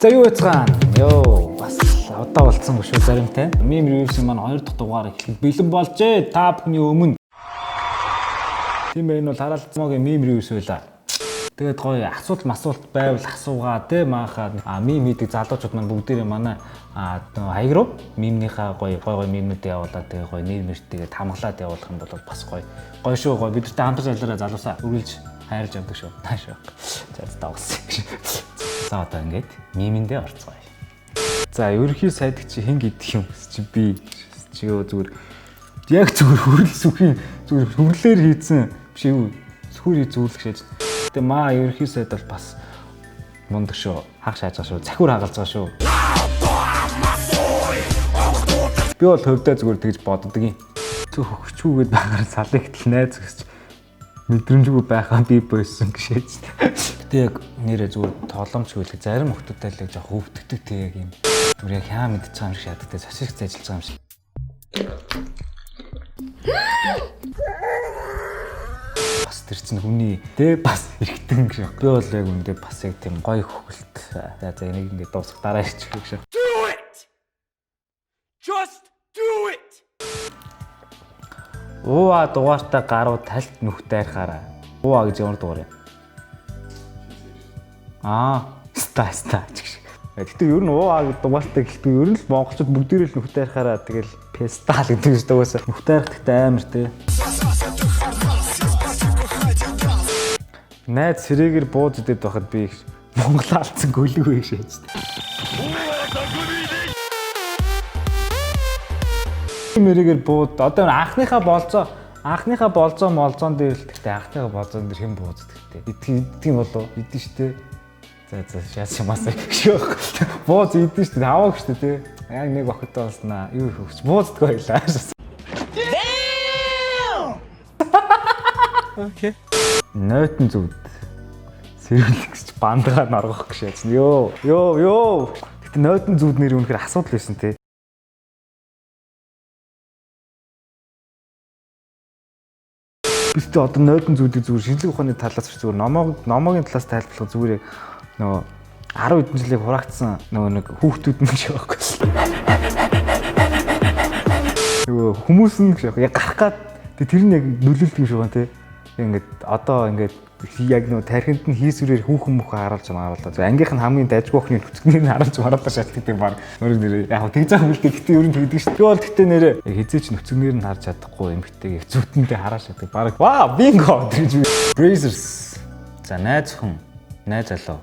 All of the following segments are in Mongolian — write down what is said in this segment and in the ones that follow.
За юу яцгаан? Йоо, бас одоо болцсон шүү заримтай. Meme review-ийн маань 2 дахь дугаар эхлэх бэлэн болжээ. Та бүхний өмнө. Тийм ээ, энэ бол хараад цомогийн meme review байлаа. Тэгээд гоё асуулт байвал асуугаа те маахаа meme хийдэг залуучууд маань бүгдээрээ манай хаяг руу meme-ийнхаа гоё meme-нүүд явуулаад тэгээ гоё нэр мэртэйгээ тамглаад явуулах юм бол бас гоё шүү гоё бидэртэй хамтарч ажиллаараа залуусаа үргэлж хайрлж явдаг шүү. Таашаа. За тавсан гэж. За одоо ингээд мемэндээ орцгоё. За ерөнхий сайдч чи хэн гэдэг юм чи би чи зүгээр яг зүгээр хөрөл сүхийн зүгээр хөрлөөр хийцэн биш үү сүхүр зүйлэх шээж. Гэтэ маа ерөнхий сайд бол бас мундаг шүү. Хаг шааж байгаа шүү. Захиур хагалж байгаа шүү. Би бол хөвдөө зүгээр тэгж боддог юм. Цөөх хөвчүүгээд байгаар салыгтл найз гэсч мэдрэмжгүй байхаа би бойсон гэшээж. Гэтэ яг нэрээ зүгээр тоглоомч хөлөг зарим хүмүүстэй л яг хөвдөгдөг тэг юм. Зүгээр яг хаа мэдчихэж байгаа юм шиг яддаг. Сошигч ажиллаж байгаа юм шиг. Бас тэр чинь хүний тэ бас эргэтэн гэж. Би бол яг үндэ бас яг тийм гоё хөвгөлт. За энийг ингээд дуусах дараа ирчих гэж. Do it. Just do it. Ууа дугаартаа гаруу талт нүх дайрахаараа. Ууа гэж ямар дугаар юм? Ста гэж. Гэтэ ер нь ууа гэдэг дугаартаа гэлтгүй ер нь л монголчууд бүгдээрээ л нүх дайрахаараа тэгэл пестал гэдэг юм шүү дээ. Нүх дайрах гэхдээ амар тий. Найз сэрээгээр бууж идээд байхад би Монгол алдсан гөлөг вэ шээж. Мэрийгээр бууд одоо анхныхаа болзоо молзоон дээр л гэхдээ анхныхаа болзоон дээр хэн бууз гэхдээ идэх болов идэн штэ. За шаас юмасаа гэж баг. Бууз идэн штэ авааг штэ тий. Яг нэг охидтой болснаа юу хөвч бууздгүй байлаа. Окей. Нойтон зүгд сэрүүлэгч бандагаа норгох гэж яасан. Йоо. Гэтэ нойтон зүгд нэр үнэхээр асуудал байсан тий. Бистэ одоо нойтон зүгдийг зүгээр шинжлэх ухааны талаас ч зүгээр номогийн талаас тайлбарлах зүгээр нөгөө 10 хэдэн жилийн хураагдсан нөгөө нэг хүүхдүүд нь гэж байхгүй. Нөгөө хүмүүс нь гэж яг гарах гад тэр нь яг нөлөөлдөг юм шиг байна тий. Ингээд одоо ингээд яг нөгөө тархинд нь хийсвэрээр хүүхэн харуулж маруулаа. Ангийнх нь хамгийн дайжгүй охины нүцгнийг нь харуулж маруулаа шалтгаан тийм баг. Өөрөөр нэр яг тэг заах үлдээ гэтээ ер нь тэгдэг шүү. Би бол гэтээ нэрээ хизээч нүцгнээр нь харж чадахгүй юм битээ яг зүтэндээ хараад шатдаг. Баг ваа бинго гэж. Brazers. За найз залуу.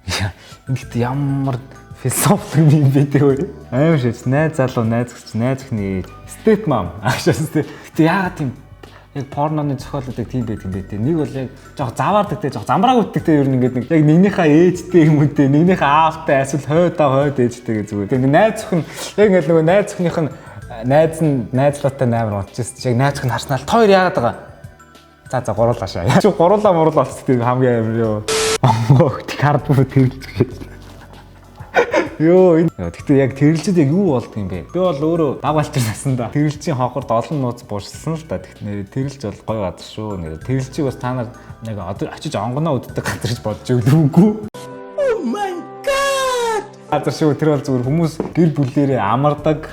Яа ингээд ямар философи юм бэ те өөр. Аим шээс найз залуу найз ихний state mom. Аашаас те. Гэтээ яагаад тийм яг порноны зохиолуудыг тийм байт юм бэ те. Нэг бол яг жоох заваардаг те, жоох замбрааг үтдэг те ер нь ингээд нэг яг нэгнийхээ ээжтэй юм уу те, нэгнийхээ аавтай эсвэл хойд ээжтэй гэж зүгээр. Тэгээ найз охин яг ингээд нөгөө найз охиных нь найзлаатай амар унтчихсан. Яг найз охин харснаа л тоор яагаад байгаа. За гуруулаашаа. Яа чи гуруулаа болчихсон тийм хамгийн амар ёо. Тэг хардбуу тэрэлж. Йоо энэ гэхдээ яг тэрэлжид яг юу болд юм бэ? Би бол өөрөө баг балтар насанда тэрэлжийн хонхорд олон нууц буурсан л да. Тэгтээ тэрэлж бол гоё газар шүү. Нэр тэрэлжийг бас та нар нэг очиж онгоноо үддэг газар гэж бодож өгдөггүй. Oh my god. Газар шүү тэр бол зүгээр хүмүүс гэр бүлээрээ амардаг.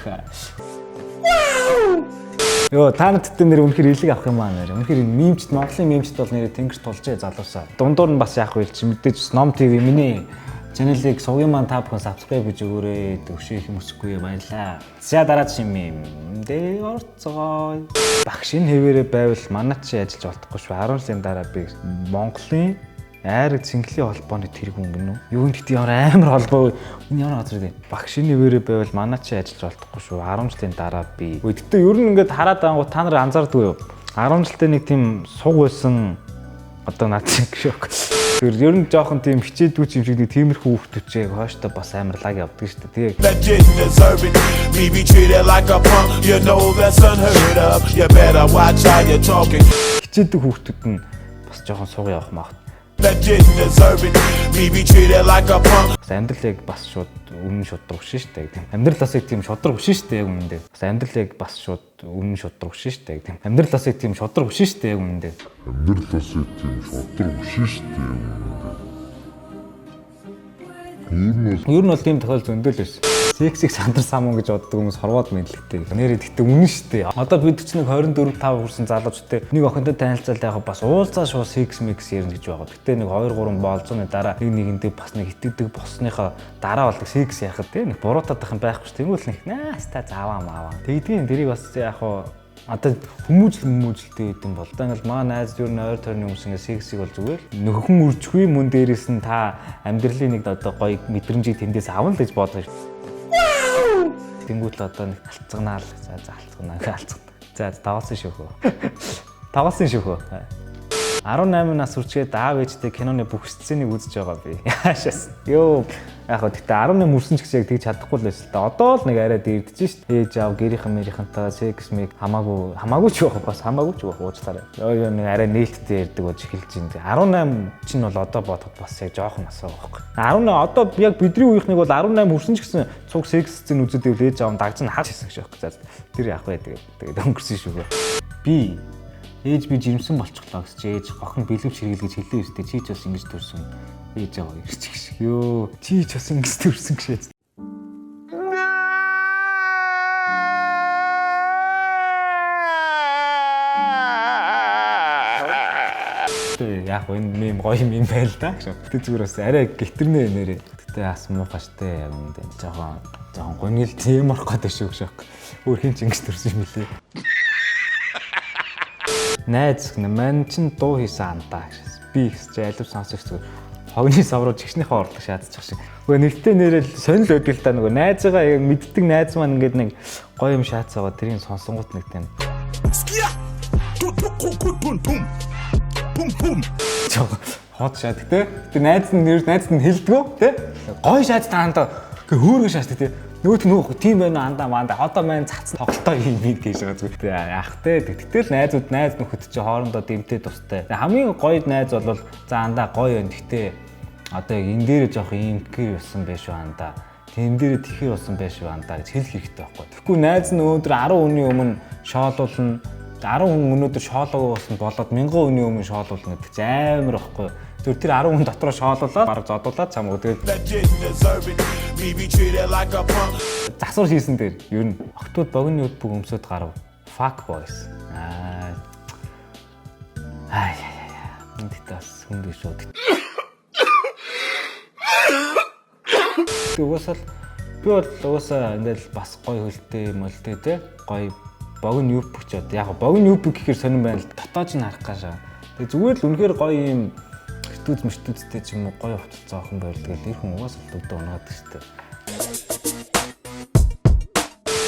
Йоо та нартай нэр үнэхээр илэг авах юм аа нэр. Үнэхээр мемчд Монголын мемчд бол нэр тэнгэрт тулжээ залуусаа. Дундуур нь бас яах вэ чи мэдээж Ном ТV миний чаналыг сувгийн маань та бүхэн subscribe гэж өгөөрэй. Төвшөөх юм өсөхгүй баярлаа. За дараа шимэм дэ орцгоо. Багш энэ хэвээрээ байвал манайд чи ажиллаж болтохгүй шүү. 10 жилийн дараа би Монголын айраг цэнгэлийн холбооны тэргүүн гэнэ үү? Юу гэдэг ямар амар холбоо вэ? Энэ ямар газар вэ? Багш энэ хэвээрээ байвал манайд чи ажиллаж болтохгүй шүү. 10 жилийн дараа би. Гэхдээ ер нь ингээд хараад байгаа та нар анзаардгүй юу? 10 жилдээ нэг тийм суг байсан одоо наад шиг шок. Тэр ер нь жоохон тийм хичээдгүй юм шиг нэг тиймэрхүү хүүхдүүчээ хойштоо бас амар лаг явдаг шүү дээ. Хичээдэг хүүхдүүд нь бас жоохон суг явах мах. Амьдрал яг бас шууд өмнө шудраг шин штэ гэдэг. Амьдралаас яг тийм шудраг шин штэ яг өмнөдөө. Бас амьдрал яг бас шууд өмнө шудраг шин штэ гэдэг. Амьдралаас яг тийм шудраг шин штэ яг өмнөдөө. Амьдралаас яг тийм шудраг шин штэ яг өмнөдөө. Ер нь бол тийм тохиолдол зөндөл байсан. Сексиг сандар самун гэж боддог хүмүүс хорвоод мэдлэгтэй. Нэрээ тэгтээ үнэн шүү дээ. Одоо бид ч нэг 24 5 хүрсэн залуучтай нэг охинтой танилцал яг бас уулзаа шууд секс микс ярина гэж байгаа. Гэтэ нэг 2 3 болцооны дараа нэг нэгэндээ бас нэг итгэдэг босныхоо дараа болдог секс ярихад те нэг буруутаад байх юм байхгүй ш. Тэнгүүл нэг наастаа заваа мааваа. Тэгдгийн дэрийг бас яг одоо хүмүүжлэлтэй байд юм бол одоо ингээл маа найз юу н ойр тойрны хүмүүс ингээ сексиг бол зүгээр нөхөн үржихгүй мөн дээрээс нь та амьдралын нэг одоо гоё мэдрэмжийг тэндээс авна л гэж бодож тэнгуут л одоо нэг алцганаал за алцганаа за таваасан шөхөө таваасан шөхөө 18 нас хүрчгээд аав ээжтэй киноны бүх сценийг үзэж байгаа би. Яашаас. Йоо. Яг гэхдээ 18 хүрсэн ч гэсэн яг тэгж чадахгүй л байсан л да. Одоо л нэг арай дээрдэж шít. Ээж аав гэрийнхэн мэрийнхэнтэй секс мэг хамаагүй ч байх бас хамаагүй ч байх уучлаарай. Йоо нэг арай нээлттэй ярьдаг болж эхэлж байна. 18 чинь бол одоо бодоход бас яг жоохон асаа байхгүй. 18 одоо яг бидний үеийнхнийг бол 18 хүрсэн ч гэсэн цуг секс сцен үзээд байвал ээж аав дагж нь хаж хийсэн гэж байхгүй. За тэр яах вэ тэгээд өнгөрсөн шүү. Би ээж би жирэмсэн болчихлоо гэж ээж гохин бэлгэвч хэрэгэл гэж хэлээ өстэй чи ч бас ингэж төрсөн ээж аваа ирчих шиг ёо чи ч бас ингэж төрсөн гэж яг энэ мем гоё мем байл та гэж. Тэ зүгээр бас арай гитэрнэ нэрээ. Тэ бас муухаштай яг энэ жоохон гонил тийм орох гэдэг шүү гэж. Өөр хин ч ингэж төрсөн юм лээ. Найз мань чин дуу хийсэн андаа гэж. Би ихс чи алив сонсох зүгээр. Хогны савруу жигшнийхээ орлого шаадчих шиг. Нөгөө нэгтэй нэрэл сонир л өгдөл та нөгөө найзгаа яг мэддэг найз маань ингээд нэг гоё юм шаацгаа тэрийг сонсонгууд нэг тийм. Хот шаадаг те. Тэр найз нь хэлдэггүй те. Гоё шаац таанда хөөргө шаацдаг те. Нөгөө тийм байна андаа мандаа одоо маань цацсан тоглолтоо юм гэж байгаа зүгээр. Яах те. Тэгтэл найз нөхөд чи хоорондоо дэмтэй тустай. Хамгийн гоё найз бол за андаа гоё байна. Тэгтээ одоо яг энэ дээр жоох юм гэр болсон байх шүү андаа. Тэн дээр тэхэр болсон байх шүү андаа гэж хэлэх хэрэгтэй байхгүй. Тэгэхгүй найз нь өнөөдөр 10 өдрийн өмнө шоолуулна. 10 хүн өнөөдөр шоолоогүй болсон болоод 1000 өдрийн өмнө шоолуулна гэдэг чи амар байхгүй. Тэр 10 хүн дотроо шоолуулаад бараг зодуулаад чамаа тэгээд засвар хийсэн дээр ер нь октод богино өд бүг өмсөд гарав. Fuck boys. Энд тас хүндээ шууд. Угсаал би бол угсаа ингээл бас гоё хөлтэй мөлтэй те гоё богино юп бөгчөөд яг богино юп гэхээр сонирн байна л дотоож нь харах гашаа. Тэгээ зүгээр л үнэхээр гоё юм мөртүүдтэй ч юм уу гоё хувцас зоохон байл тэгэл их хүн угаасаа дөгдөө унаад гэжтэй.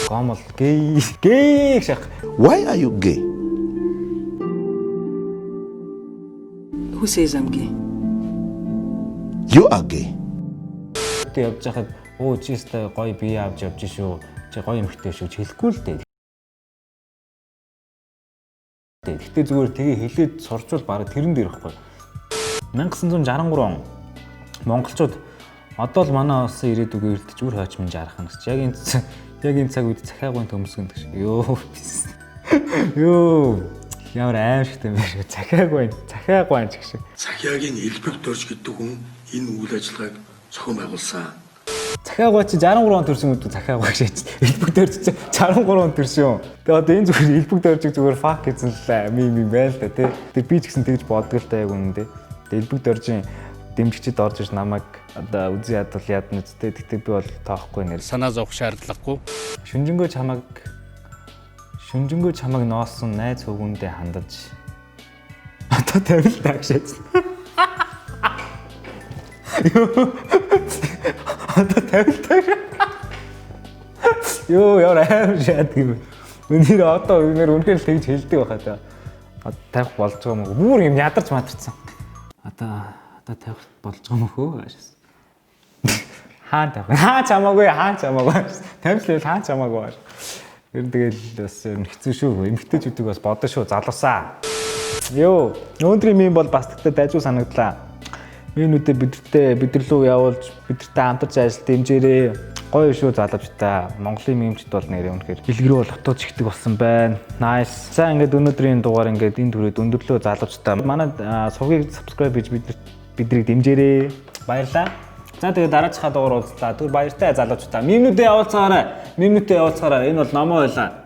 Гомол гей шах. Why are you gay? Who says I'm gay? You are gay. Тэ явж хахад оо чистэй гоё бие авч явж шүү. Чи гоё эмхтэй шүү ч хэлэхгүй л дээ. Гэтэ зүгээр тгээ хэлээд сурчвал бараг тэрэн дээр ихгүй. 1963 он монголчууд одоо л манай улсын ирээдүг эрдэж үр хойч минь жарах юм гэж. Яг энэ цаг үед захиагын төмсгөн гэж. Йоо. Ямар аимшигтай юм бэ? Захиагын ч гэж. Захиагийн элбэг дөрж гэдэг хүн энэ үйл ажиллагааг зохион байгуулсан. Захиагын чи 63 он төрсөн үед захиагын гэж элбэг дөрж 63 он төрсөн. Тэгээ одоо энэ зүгээр элбэг дөржиг зүгээр фак гэсэн л мим байл та тий. Тэгээ би ч гэсэн тэгж боддог л та яг үнэндээ. Элбэг дөржийн дэмжигчд орж иж намайг одоо үзий ядвал ядна үстэй. Тэгтээ би бол тоохгүй нэр. Санаа зовх шаардлагагүй. Шүнжэнгөө чамайг нооссон найз хөвгөндөө хандаж одоо тавил тагшаац. Одоо тавил таг. Йоо яар аим шат юм. Үнээр одоо үнээр тэгж хэлдэг байхаа та. Одоо тавих болж байгаа юм уу? Бүр юм ядарч мадарсан. Одоо тавих болж байгаа юм хөө. Хаа чамаагүй. Тавил хаа чамаагүй. Ер нь тэгэл бас хэцүү шүү. Эмэгтэйчүүдийг бас бодно шүү. Залуусаа. Йоо, өнөөдрийн мем бол бас тэгтээ дайжгүй санагдлаа. Мемнүүдээ бидэрлүү явуулж, бидэртэй хамтарч ажиллаж дэмжээрээ. Гоё шүү залуучдаа. Монголын мемчд бол нэрээ үнэхээр илгэрүү бол хотод чигдэг болсон байна. Nice. За ингээд өнөөдрийн дугаар ингээд энэ түрээд өндөрлөө залуучдаа. Манай сувгийг subscribe хийж биднийг дэмжээрээ. Баярлалаа. За тэгээ дараачихаа дугаар уулзлаа. Түр баяртай залуучуудаа. Мемнүүдээ явуулцаагаарай. Энэ бол номоо байлаа.